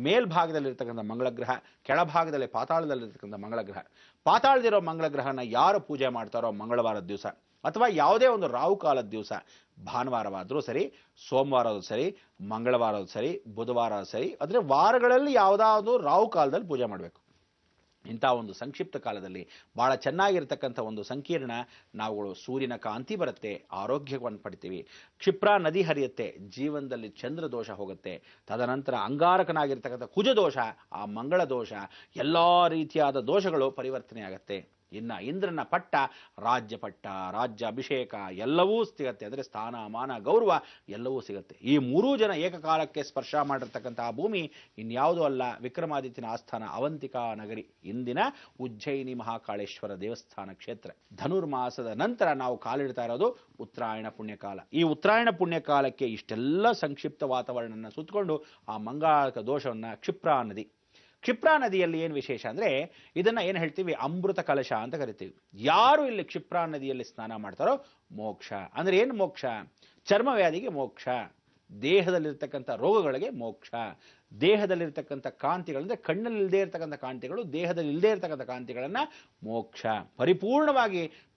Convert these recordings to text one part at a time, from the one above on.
ಮೇಲ್ಭಾಗದಲ್ಲಿರ್ತಕ್ಕಂಥ ಮಂಗಳ ಗ್ರಹ, ಕೆಳಭಾಗದಲ್ಲಿ ಪಾತಾಳದಲ್ಲಿರ್ತಕ್ಕಂಥ ಮಂಗಳ ಗ್ರಹ. ಪಾತಾಳದಿರೋ ಮಂಗಳ ಗ್ರಹನ ಯಾರು ಪೂಜೆ ಮಾಡ್ತಾರೋ ಮಂಗಳವಾರದ ದಿವಸ ಅಥವಾ ಯಾವುದೇ ಒಂದು ರಾಹುಕಾಲದ ದಿವಸ, ಭಾನುವಾರವಾದರೂ ಸರಿ, ಸೋಮವಾರವೂ ಸರಿ, ಮಂಗಳವಾರವೂ ಸರಿ, ಬುಧವಾರ ಸರಿ, ಅಂದರೆ ವಾರಗಳಲ್ಲಿ ಯಾವುದಾದ್ರೂ ರಾಹುಕಾಲದಲ್ಲಿ ಪೂಜೆ ಮಾಡಬೇಕು. ಇಂಥ ಒಂದು ಸಂಕ್ಷಿಪ್ತ ಕಾಲದಲ್ಲಿ ಭಾಳ ಚೆನ್ನಾಗಿರ್ತಕ್ಕಂಥ ಒಂದು ಸಂಕೀರ್ಣ ನಾವುಗಳು ಸೂರ್ಯನ ಕಾಂತಿ ಬರುತ್ತೆ, ಆರೋಗ್ಯವನ್ನು ಪಡಿತೀವಿ, ಕ್ಷಿಪ್ರಾ ನದಿ ಹರಿಯುತ್ತೆ, ಜೀವನದಲ್ಲಿ ಚಂದ್ರ ದೋಷ ಹೋಗುತ್ತೆ, ತದನಂತರ ಅಂಗಾರಕನಾಗಿರ್ತಕ್ಕಂಥ ಕುಜ ದೋಷ, ಆ ಮಂಗಳ ದೋಷ, ಎಲ್ಲ ರೀತಿಯಾದ ದೋಷಗಳು ಪರಿವರ್ತನೆ ಆಗುತ್ತೆ. ಇನ್ನು ಇಂದ್ರನ ಪಟ್ಟ, ರಾಜ್ಯ ಪಟ್ಟ, ರಾಜ್ಯ ಅಭಿಷೇಕ ಎಲ್ಲವೂ ಸಿಗತ್ತೆ. ಅಂದರೆ ಸ್ಥಾನ ಮಾನ ಗೌರವ ಎಲ್ಲವೂ ಸಿಗುತ್ತೆ. ಈ ಮೂರೂ ಜನ ಏಕಕಾಲಕ್ಕೆ ಸ್ಪರ್ಶ ಮಾಡಿರ್ತಕ್ಕಂತಹ ಭೂಮಿ ಇನ್ಯಾವುದೂ ಅಲ್ಲ, ವಿಕ್ರಮಾದಿತ್ಯನ ಆಸ್ಥಾನ ಅವಂತಿಕಾ ನಗರಿ, ಇಂದಿನ ಉಜ್ಜಯಿನಿ ಮಹಾಕಾಳೇಶ್ವರ ದೇವಸ್ಥಾನ ಕ್ಷೇತ್ರ. ಧನುರ್ಮಾಸದ ನಂತರ ನಾವು ಕಾಲಿಡ್ತಾ ಇರೋದು ಉತ್ತರಾಯಣ ಪುಣ್ಯಕಾಲ. ಈ ಉತ್ತರಾಯಣ ಪುಣ್ಯಕಾಲಕ್ಕೆ ಇಷ್ಟೆಲ್ಲ ಸಂಕ್ಷಿಪ್ತ ವಾತಾವರಣನ ಸುತ್ತಕೊಂಡು ಆ ಮಂಗಾಳಕ ದೋಷವನ್ನು ಕ್ಷಿಪ್ರಾ ನದಿ. ಕ್ಷಿಪ್ರಾ ನದಿಯಲ್ಲಿ ಏನು ವಿಶೇಷ ಅಂದರೆ ಇದನ್ನು ಏನು ಹೇಳ್ತೀವಿ, ಅಮೃತ ಕಲಶ ಅಂತ ಕರಿತೀವಿ. ಯಾರು ಇಲ್ಲಿ ಕ್ಷಿಪ್ರಾ ನದಿಯಲ್ಲಿ ಸ್ನಾನ ಮಾಡ್ತಾರೋ ಮೋಕ್ಷ. ಅಂದರೆ ಏನು ಮೋಕ್ಷ? ಚರ್ಮವ್ಯಾಧಿಗೆ ಮೋಕ್ಷ, ದೇಹದಲ್ಲಿರ್ತಕ್ಕಂಥ ರೋಗಗಳಿಗೆ ಮೋಕ್ಷ, ದೇಹದಲ್ಲಿರ್ತಕ್ಕಂಥ ಕಾಂತಿಗಳಂದರೆ ಕಣ್ಣಲ್ಲಿ ಇಲ್ಲದೇ ಇರ್ತಕ್ಕಂಥ ಕಾಂತಿಗಳು, ದೇಹದಲ್ಲಿ ಇಲ್ಲದೇ ಇರ್ತಕ್ಕಂಥ ಕಾಂತಿಗಳನ್ನು ಮೋಕ್ಷ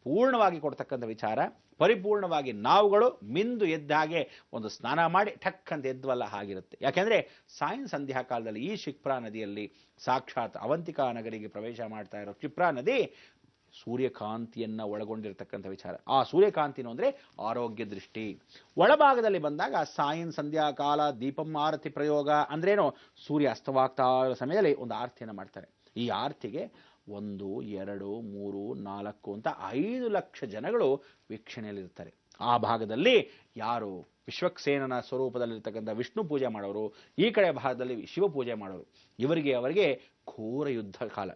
ಪೂರ್ಣವಾಗಿ ಕೊಡ್ತಕ್ಕಂಥ ವಿಚಾರ. ಪರಿಪೂರ್ಣವಾಗಿ ನಾವುಗಳು ಮಿಂದು ಎದ್ದ ಹಾಗೆ ಒಂದು ಸ್ನಾನ ಮಾಡಿ ಠಕ್ ಅಂತ ಎದ್ವಲ್ಲ ಹಾಗಿರುತ್ತೆ. ಯಾಕೆಂದರೆ ಸಾಯಂ ಸಂಧ್ಯಾ ಕಾಲದಲ್ಲಿ ಈ ಕ್ಷಿಪ್ರಾ ನದಿಯಲ್ಲಿ ಸಾಕ್ಷಾತ್ ಅವಂತಿಕಾ ನಗರಿಗೆ ಪ್ರವೇಶ ಮಾಡ್ತಾ ಇರೋ ಕ್ಷಿಪ್ರಾ ನದಿ ಸೂರ್ಯಕಾಂತಿಯನ್ನು ಒಳಗೊಂಡಿರ್ತಕ್ಕಂಥ ವಿಚಾರ. ಆ ಸೂರ್ಯಕಾಂತಿನೂ ಅಂದರೆ ಆರೋಗ್ಯ ದೃಷ್ಟಿ. ಒಳಭಾಗದಲ್ಲಿ ಬಂದಾಗ ಸಾಯಂ ಸಂಧ್ಯಾ ಕಾಲ ದೀಪಂ ಆರತಿ ಪ್ರಯೋಗ ಅಂದ್ರೇನು, ಸೂರ್ಯ ಅಸ್ತವಾಗ್ತಾ ಇರೋ ಸಮಯದಲ್ಲಿ ಒಂದು ಆರತಿಯನ್ನು ಮಾಡ್ತಾರೆ. ಈ ಆರತಿಗೆ 1, 2, 3, 4 ಅಂತ 5 ಲಕ್ಷ ಜನಗಳು ವೀಕ್ಷಣೆಯಲ್ಲಿರ್ತಾರೆ. ಆ ಭಾಗದಲ್ಲಿ ಯಾರು ವಿಶ್ವಕ್ಸೇನನ ಸ್ವರೂಪದಲ್ಲಿರ್ತಕ್ಕಂಥ ವಿಷ್ಣು ಪೂಜೆ ಮಾಡೋರು, ಈ ಕಡೆ ಭಾಗದಲ್ಲಿ ಶಿವ ಪೂಜೆ ಮಾಡೋರು, ಅವರಿಗೆ ಘೋರ ಯುದ್ಧ ಕಾಲ.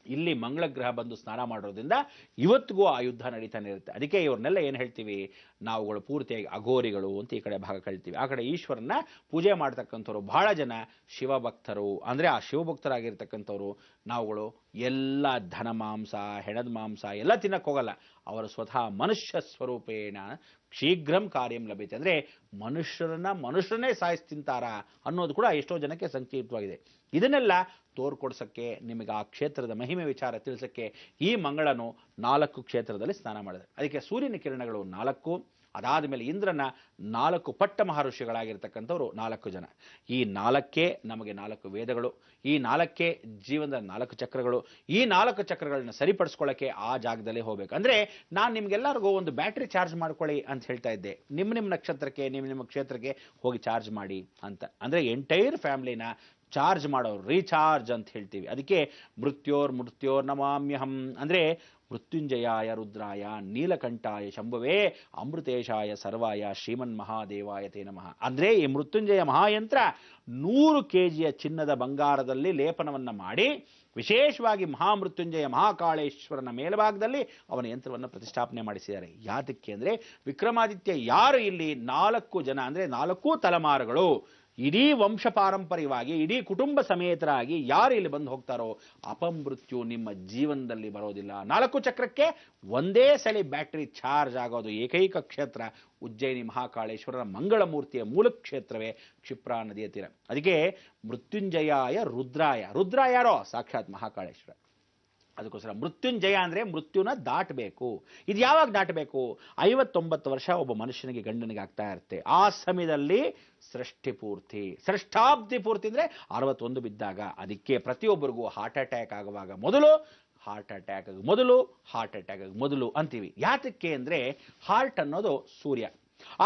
ಇಲ್ಲಿ ಮಂಗಳ ಗ್ರಹ ಬಂದು ಸ್ನಾನ ಮಾಡೋದ್ರಿಂದ ಇವತ್ತಿಗೂ ಆ ಯುದ್ಧ ನಡೀತಾನೆ ಇರುತ್ತೆ. ಅದಕ್ಕೆ ಇವ್ರನ್ನೆಲ್ಲ ಏನು ಹೇಳ್ತೀವಿ, ನಾವುಗಳು ಪೂರ್ತಿಯಾಗಿ ಅಘೋರಿಗಳು ಅಂತ ಈ ಕಡೆ ಭಾಗ ಕಳ್ತೀವಿ. ಆ ಕಡೆ ಈಶ್ವರನ ಪೂಜೆ ಮಾಡ್ತಕ್ಕಂಥವ್ರು ಬಹಳ ಜನ ಶಿವಭಕ್ತರು. ಅಂದರೆ ಆ ಶಿವಭಕ್ತರಾಗಿರ್ತಕ್ಕಂಥವ್ರು ನಾವುಗಳು ಎಲ್ಲ ಧನ ಮಾಂಸ, ಹೆಣದ ಮಾಂಸ ಎಲ್ಲ ತಿನ್ನಕ್ಕೆ ಹೋಗಲ್ಲ. ಅವರು ಸ್ವತಃ ಮನುಷ್ಯ ಸ್ವರೂಪೇಣ ಶೀಘ್ರಂ ಕಾರ್ಯಂ ಲಭ್ಯತೆ. ಅಂದರೆ ಮನುಷ್ಯರನ್ನೇ ಸಾಯಿಸಿ ತಿಂತಾರ ಅನ್ನೋದು ಕೂಡ ಎಷ್ಟೋ ಜನಕ್ಕೆ ಸಂಕೇತವಾಗಿದೆ. ಇದನ್ನೆಲ್ಲ ತೋರ್ಕೊಡ್ಸಕ್ಕೆ, ನಿಮಗೆ ಆ ಕ್ಷೇತ್ರದ ಮಹಿಮೆ ವಿಚಾರ ತಿಳಿಸಕ್ಕೆ ಈ ಮಂಗಳನು 4 ಕ್ಷೇತ್ರದಲ್ಲಿ ಸ್ನಾನ ಮಾಡಿದೆ. ಅದಕ್ಕೆ ಸೂರ್ಯನ ಕಿರಣಗಳು 4, ಅದಾದ ಮೇಲೆ ಇಂದ್ರನ 4 ಪಟ್ಟ ಮಹರ್ಷಿಗಳಾಗಿರ್ತಕ್ಕಂಥವ್ರು 4 ಜನ. ಈ 4ಕ್ಕೆ ನಮಗೆ 4 ವೇದಗಳು, ಈ 4ಕ್ಕೆ ಜೀವನದ 4 ಚಕ್ರಗಳು. ಈ 4 ಚಕ್ರಗಳನ್ನ ಸರಿಪಡಿಸ್ಕೊಳ್ಳೋಕ್ಕೆ ಆ ಜಾಗದಲ್ಲೇ ಹೋಗ್ಬೇಕು. ಅಂದರೆ ನಾನು ನಿಮ್ಗೆಲ್ಲರಿಗೂ ಒಂದು ಬ್ಯಾಟ್ರಿ ಚಾರ್ಜ್ ಮಾಡ್ಕೊಳ್ಳಿ ಅಂತ ಹೇಳ್ತಾ ಇದ್ದೆ. ನಿಮ್ಮ ನಕ್ಷತ್ರಕ್ಕೆ, ನಿಮ್ಮ ಕ್ಷೇತ್ರಕ್ಕೆ ಹೋಗಿ ಚಾರ್ಜ್ ಮಾಡಿ ಅಂತ. ಅಂದರೆ ಎಂಟೈರ್ ಫ್ಯಾಮಿಲಿನ ಚಾರ್ಜ್ ಮಾಡೋರು, ರೀಚಾರ್ಜ್ ಅಂತ ಹೇಳ್ತೀವಿ. ಅದಕ್ಕೆ ಮೃತ್ಯೋರ್ ನಮಾಮ್ಯಹಂ. ಅಂದರೆ ಮೃತ್ಯುಂಜಯಾಯ ರುದ್ರಾಯ ನೀಲಕಂಠಾಯ ಶಂಭವೇ ಅಮೃತೇಶಾಯ ಸರ್ವಾಯ ಶ್ರೀಮನ್ ಮಹಾದೇವಾಯ ತೇ ನಮಃ. ಅಂದರೆ ಈ ಮೃತ್ಯುಂಜಯ ಮಹಾಯಂತ್ರ 100 kg ಚಿನ್ನದ ಬಂಗಾರದಲ್ಲಿ ಲೇಪನವನ್ನು ಮಾಡಿ ವಿಶೇಷವಾಗಿ ಮಹಾಮೃತ್ಯುಂಜಯ ಮಹಾಕಾಳೇಶ್ವರನ ಮೇಲ್ಭಾಗದಲ್ಲಿ ಅವನ ಯಂತ್ರವನ್ನು ಪ್ರತಿಷ್ಠಾಪನೆ ಮಾಡಿಸಿದ್ದಾರೆ. ಯಾತಕ್ಕೆ ಅಂದರೆ ವಿಕ್ರಮಾದಿತ್ಯ ಯಾರು ಇಲ್ಲಿ 4 ಜನ ಅಂದರೆ 4 ತಲೆಮಾರುಗಳು ಇಡೀ ವಂಶ ಪಾರಂಪರ್ಯವಾಗಿ ಇಡೀ ಕುಟುಂಬ ಸಮೇತರಾಗಿ ಯಾರು ಇಲ್ಲಿ ಬಂದು ಹೋಗ್ತಾರೋ ಅಪಮೃತ್ಯು ನಿಮ್ಮ ಜೀವನದಲ್ಲಿ ಬರೋದಿಲ್ಲ. 4 ಚಕ್ರಕ್ಕೆ ಒಂದೇ ಸಲ ಬ್ಯಾಟರಿ ಚಾರ್ಜ್ ಆಗೋದು ಏಕೈಕ ಕ್ಷೇತ್ರ ಉಜ್ಜಯಿನಿ ಮಹಾಕಾಳೇಶ್ವರರ ಮಂಗಳ ಮೂರ್ತಿಯ ಮೂಲ ಕ್ಷೇತ್ರವೇ ಕ್ಷಿಪ್ರಾ ನದಿಯ ತೀರ. ಅದಕ್ಕೆ ಮೃತ್ಯುಂಜಯಾಯ ರುದ್ರ ಯಾರೋ ಸಾಕ್ಷಾತ್ ಮಹಾಕಾಳೇಶ್ವರ. ಅದಕ್ಕೋಸ್ಕರ ಮೃತ್ಯುಂಜಯ ಅಂದರೆ ಮೃತ್ಯುನ ದಾಟಬೇಕು. ಇದು ಯಾವಾಗ ದಾಟಬೇಕು? 59 ವರ್ಷ ಒಬ್ಬ ಮನುಷ್ಯನಿಗೆ ಗಂಡನಿಗೆ ಆಗ್ತಾ ಇರುತ್ತೆ. ಆ ಸಮಯದಲ್ಲಿ ಸೃಷ್ಟಾಬ್ದಿ ಪೂರ್ತಿ ಅಂದರೆ 61 ಬಿದ್ದಾಗ. ಅದಕ್ಕೆ ಪ್ರತಿಯೊಬ್ಬರಿಗೂ ಹಾರ್ಟ್ ಅಟ್ಯಾಕ್ ಆಗುವಾಗ ಹಾರ್ಟ್ ಅಟ್ಯಾಕ್ ಮೊದಲು ಅಂತೀವಿ. ಯಾತಕ್ಕೆ ಅಂದರೆ ಹಾರ್ಟ್ ಅನ್ನೋದು ಸೂರ್ಯ.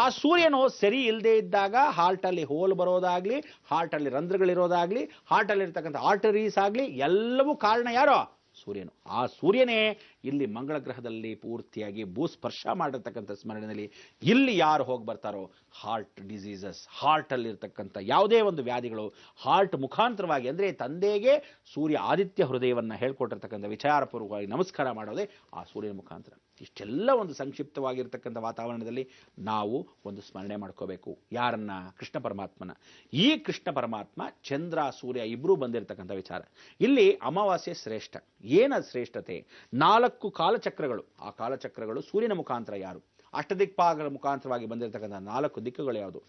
ಆ ಸೂರ್ಯನು ಸರಿ ಇಲ್ಲದೆ ಇದ್ದಾಗ ಹಾರ್ಟಲ್ಲಿ ಹೋಲ್ ಬರೋದಾಗ್ಲಿ, ಹಾರ್ಟಲ್ಲಿ ರಂಧ್ರಗಳಿರೋದಾಗ್ಲಿ, ಹಾರ್ಟಲ್ಲಿರ್ತಕ್ಕಂಥ ಆರ್ಟರೀಸ್ ಆಗಲಿ ಎಲ್ಲವೂ ಕಾರಣ ಯಾರೋ? ಸೂರ್ಯನು. ಆ ಸೂರ್ಯನೇ ಇಲ್ಲಿ ಮಂಗಳ ಗ್ರಹದಲ್ಲಿ ಪೂರ್ತಿಯಾಗಿ ಭೂಸ್ಪರ್ಶ ಮಾಡಿರ್ತಕ್ಕಂಥ ಸ್ಮರಣೆಯಲ್ಲಿ ಇಲ್ಲಿ ಯಾರು ಹೋಗಿ ಬರ್ತಾರೋ ಹಾರ್ಟ್ ಡಿಸೀಸಸ್, ಹಾರ್ಟಲ್ಲಿರ್ತಕ್ಕಂಥ ಯಾವುದೇ ಒಂದು ವ್ಯಾಧಿಗಳು ಹಾರ್ಟ್ ಮುಖಾಂತರವಾಗಿ, ಅಂದರೆ ತಂದೆಗೆ ಸೂರ್ಯ ಆದಿತ್ಯ ಹೃದಯವನ್ನು ಹೇಳ್ಕೊಟ್ಟಿರ್ತಕ್ಕಂಥ ವಿಚಾರಪೂರ್ವಕವಾಗಿ ನಮಸ್ಕಾರ ಮಾಡೋದೇ ಆ ಸೂರ್ಯನ ಮುಖಾಂತರ. ಇಷ್ಟೆಲ್ಲ ಒಂದು ಸಂಕ್ಷಿಪ್ತವಾಗಿರ್ತಕ್ಕಂಥ ವಾತಾವರಣದಲ್ಲಿ ನಾವು ಒಂದು ಸ್ಮರಣೆ ಮಾಡ್ಕೋಬೇಕು. ಯಾರನ್ನ? ಕೃಷ್ಣ ಪರಮಾತ್ಮನ. ಈ ಕೃಷ್ಣ ಪರಮಾತ್ಮ ಚಂದ್ರ ಸೂರ್ಯ ಇಬ್ಬರೂ ಬಂದಿರತಕ್ಕಂಥ ವಿಚಾರ. ಇಲ್ಲಿ ಅಮಾವಾಸ್ಯೆ ಶ್ರೇಷ್ಠ. ಏನದು ಶ್ರೇಷ್ಠತೆ? 4 ಕಾಲಚಕ್ರಗಳು. ಆ ಕಾಲಚಕ್ರಗಳು ಸೂರ್ಯನ ಮುಖಾಂತರ ಯಾರು? ಅಷ್ಟದಿಕ್ಪಾಗಳ ಮುಖಾಂತರವಾಗಿ ಬಂದಿರತಕ್ಕಂಥ 4 ದಿಕ್ಕುಗಳು ಯಾವುದು?